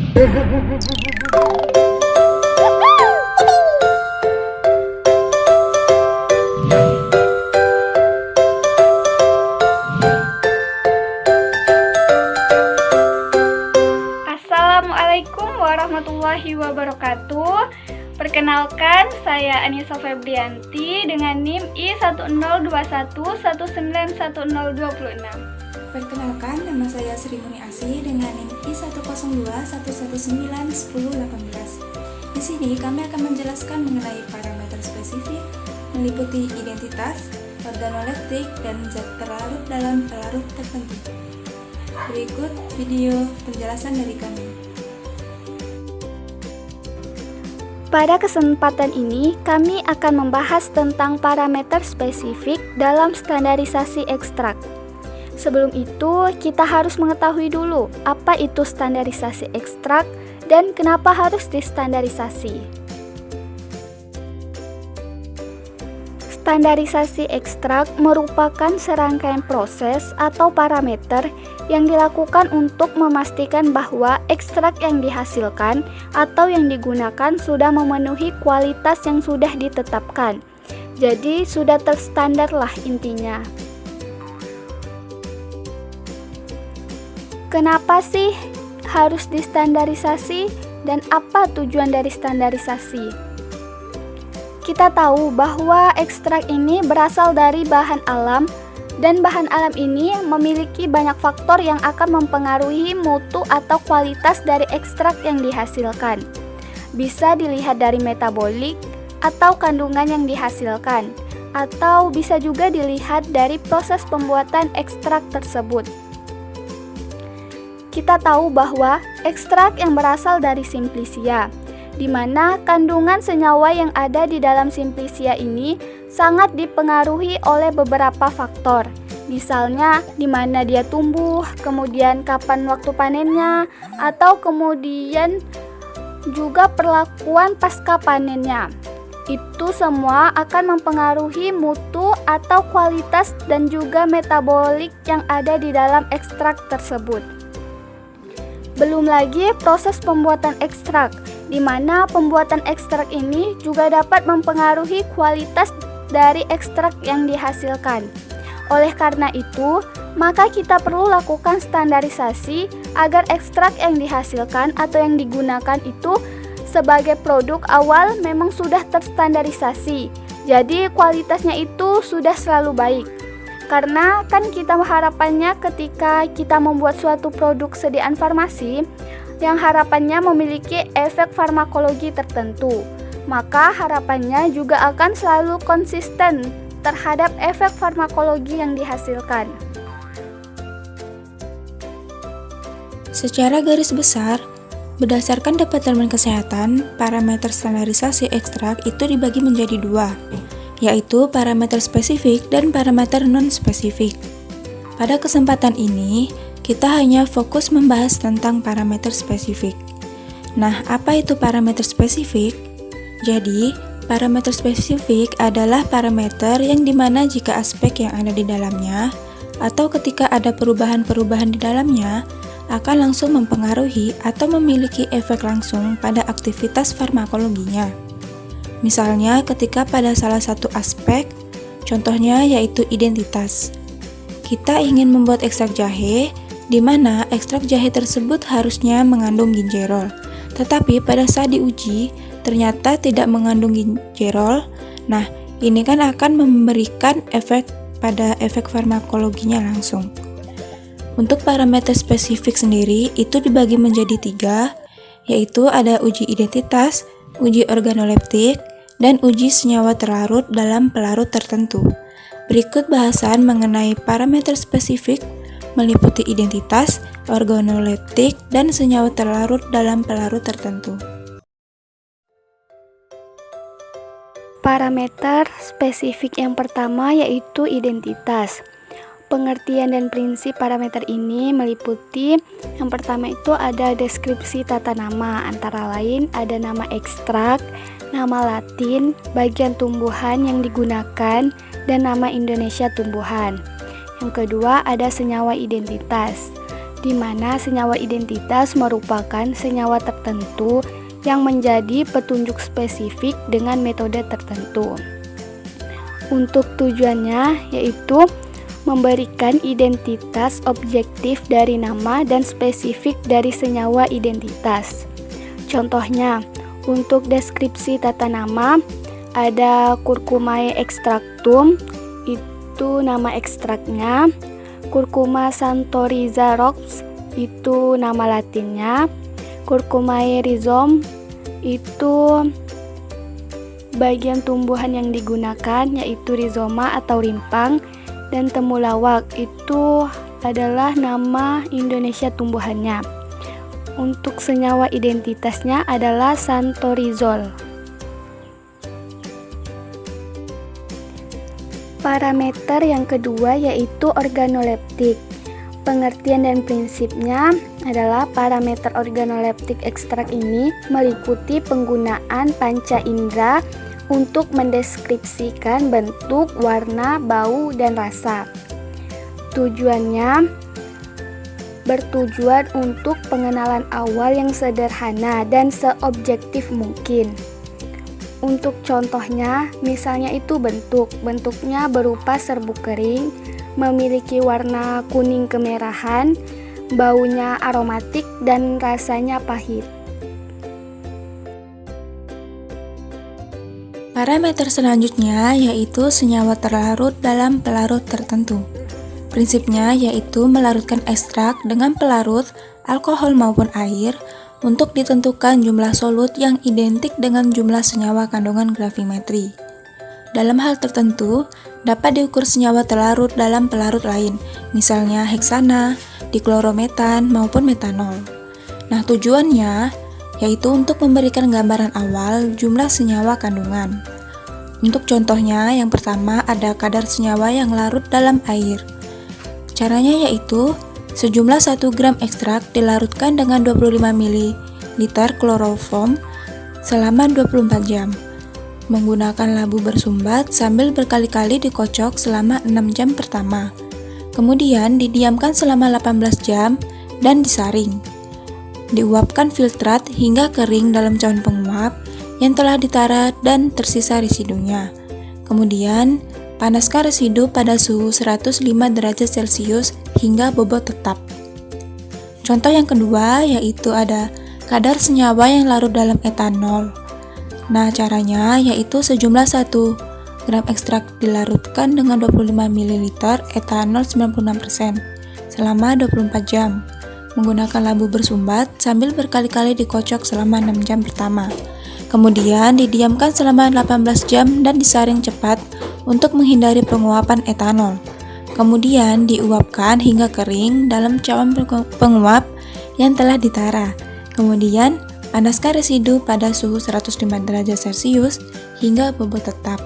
Assalamualaikum warahmatullahi wabarakatuh. Perkenalkan, saya Anissa Febrianti dengan NIM I10211919026. Perkenalkan, nama saya Sri Muni Asih dengan NIM I10211911018. Di sini kami akan menjelaskan mengenai parameter spesifik, meliputi identitas, organoleptik, dan zat terlarut dalam pelarut tertentu. Berikut video penjelasan dari kami. Pada kesempatan ini, kami akan membahas tentang parameter spesifik dalam standarisasi ekstrak. Sebelum itu, kita harus mengetahui dulu apa itu standarisasi ekstrak dan kenapa harus distandarisasi. Standarisasi ekstrak merupakan serangkaian proses atau parameter yang dilakukan untuk memastikan bahwa ekstrak yang dihasilkan atau yang digunakan sudah memenuhi kualitas yang sudah ditetapkan. Jadi sudah terstandar lah intinya. Kenapa sih harus distandarisasi dan apa tujuan dari standarisasi? Kita tahu bahwa ekstrak ini berasal dari bahan alam, dan bahan alam ini memiliki banyak faktor yang akan mempengaruhi mutu atau kualitas dari ekstrak yang dihasilkan. Bisa dilihat dari metabolik atau kandungan yang dihasilkan, atau bisa juga dilihat dari proses pembuatan ekstrak tersebut. Kita tahu bahwa ekstrak yang berasal dari Simplicia, di mana kandungan senyawa yang ada di dalam Simplicia ini sangat dipengaruhi oleh beberapa faktor. Misalnya di mana dia tumbuh, kemudian kapan waktu panennya, atau kemudian juga perlakuan pasca panennya. Itu semua akan mempengaruhi mutu atau kualitas dan juga metabolik yang ada di dalam ekstrak tersebut. Belum lagi proses pembuatan ekstrak, di mana pembuatan ekstrak ini juga dapat mempengaruhi kualitas dari ekstrak yang dihasilkan. Oleh karena itu, maka kita perlu lakukan standarisasi agar ekstrak yang dihasilkan atau yang digunakan itu sebagai produk awal memang sudah terstandarisasi. Jadi kualitasnya itu sudah selalu baik. Karena kan kita harapannya ketika kita membuat suatu produk sediaan farmasi yang harapannya memiliki efek farmakologi tertentu, maka harapannya juga akan selalu konsisten terhadap efek farmakologi yang dihasilkan. Secara garis besar, berdasarkan Departemen Kesehatan, parameter standarisasi ekstrak itu dibagi menjadi dua, yaitu parameter spesifik dan parameter non-spesifik. Pada kesempatan ini, kita hanya fokus membahas tentang parameter spesifik. Nah, apa itu parameter spesifik? Jadi, parameter spesifik adalah parameter yang dimana jika aspek yang ada di dalamnya atau ketika ada perubahan-perubahan di dalamnya akan langsung mempengaruhi atau memiliki efek langsung pada aktivitas farmakologinya. Misalnya ketika pada salah satu aspek, contohnya yaitu identitas. Kita ingin membuat ekstrak jahe, di mana ekstrak jahe tersebut harusnya mengandung ginjerol. Tetapi pada saat diuji, ternyata tidak mengandung ginjerol. Nah, ini kan akan memberikan efek pada efek farmakologinya langsung. Untuk parameter spesifik sendiri, itu dibagi menjadi tiga, yaitu ada uji identitas, uji organoleptik, dan uji senyawa terlarut dalam pelarut tertentu. Berikut bahasan mengenai parameter spesifik meliputi identitas, organoleptik, dan senyawa terlarut dalam pelarut tertentu. Parameter spesifik yang pertama yaitu identitas. Pengertian dan prinsip parameter ini meliputi yang pertama itu ada deskripsi tata nama, antara lain ada nama ekstrak, nama Latin, bagian tumbuhan yang digunakan, dan nama Indonesia tumbuhan. Yang kedua ada senyawa identitas. di mana senyawa identitas merupakan senyawa tertentu yang menjadi petunjuk spesifik dengan metode tertentu. Untuk tujuannya yaitu memberikan identitas objektif dari nama dan spesifik dari senyawa identitas. Contohnya, untuk deskripsi tata nama ada Curcumae extractum, itu nama ekstraknya. Curcuma santoriza Roxb, itu nama latinnya. Curcumae rhizome, itu bagian tumbuhan yang digunakan, yaitu rizoma atau rimpang. Dan temulawak, itu adalah nama Indonesia tumbuhannya. Untuk senyawa identitasnya adalah santorizol. Parameter yang kedua yaitu organoleptik. Pengertian dan prinsipnya adalah parameter organoleptik ekstrak ini meliputi penggunaan panca indera untuk mendeskripsikan bentuk, warna, bau, dan rasa. Tujuannya bertujuan untuk pengenalan awal yang sederhana dan seobjektif mungkin. Untuk contohnya, misalnya itu bentuknya berupa serbuk kering, memiliki warna kuning kemerahan, baunya aromatik, dan rasanya pahit. Parameter selanjutnya yaitu senyawa terlarut dalam pelarut tertentu. Prinsipnya yaitu melarutkan ekstrak dengan pelarut, alkohol maupun air untuk ditentukan jumlah solut yang identik dengan jumlah senyawa kandungan gravimetri. Dalam hal tertentu, dapat diukur senyawa terlarut dalam pelarut lain, misalnya heksana, diklorometan, maupun metanol. Nah, tujuannya yaitu untuk memberikan gambaran awal jumlah senyawa kandungan. Untuk contohnya, yang pertama ada kadar senyawa yang larut dalam air. Caranya yaitu sejumlah 1 gram ekstrak dilarutkan dengan 25 ml kloroform selama 24 jam. Menggunakan labu bersumbat sambil berkali-kali dikocok selama 6 jam pertama. Kemudian didiamkan selama 18 jam dan disaring. Diuapkan filtrat hingga kering dalam cawan penguap yang telah ditara dan tersisa residunya. Kemudian panaskan residu pada suhu 105 derajat Celcius hingga bobot tetap. Contoh yang kedua yaitu ada kadar senyawa yang larut dalam etanol. Nah, caranya yaitu sejumlah 1 gram ekstrak dilarutkan dengan 25 ml etanol 96% selama 24 jam. Menggunakan labu bersumbat sambil berkali-kali dikocok selama 6 jam pertama. Kemudian didiamkan selama 18 jam dan disaring cepat untuk menghindari penguapan etanol. Kemudian diuapkan hingga kering dalam cawan penguap yang telah ditara. Kemudian panaskan residu pada suhu 105 derajat Celcius hingga bobot tetap.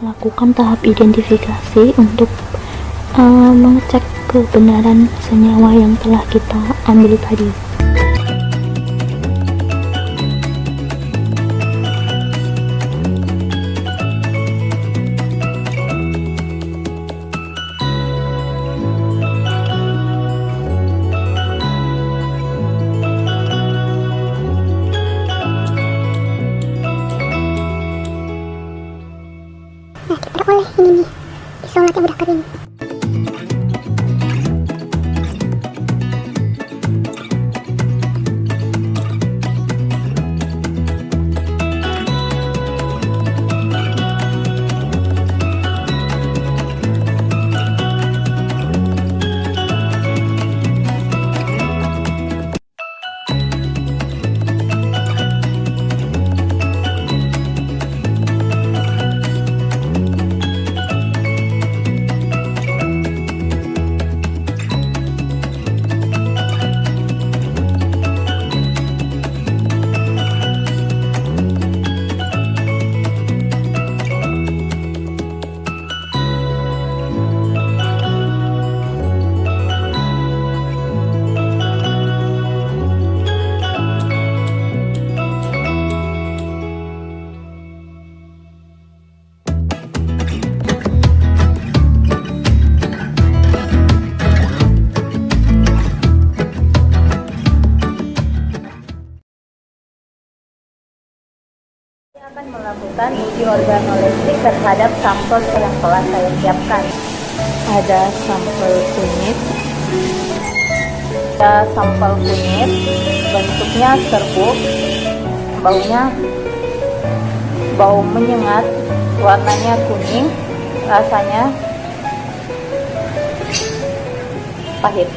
Lakukan tahap identifikasi untuk mengecek kebenaran senyawa yang telah kita ambil tadi. Nah, kita oleh ini nih, isolat yang udah kering. Akan melakukan uji organoleptik terhadap sampel yang telah saya siapkan. Ada sampel kunyit, bentuknya serbuk, bau menyengat, warnanya kuning, rasanya pahit.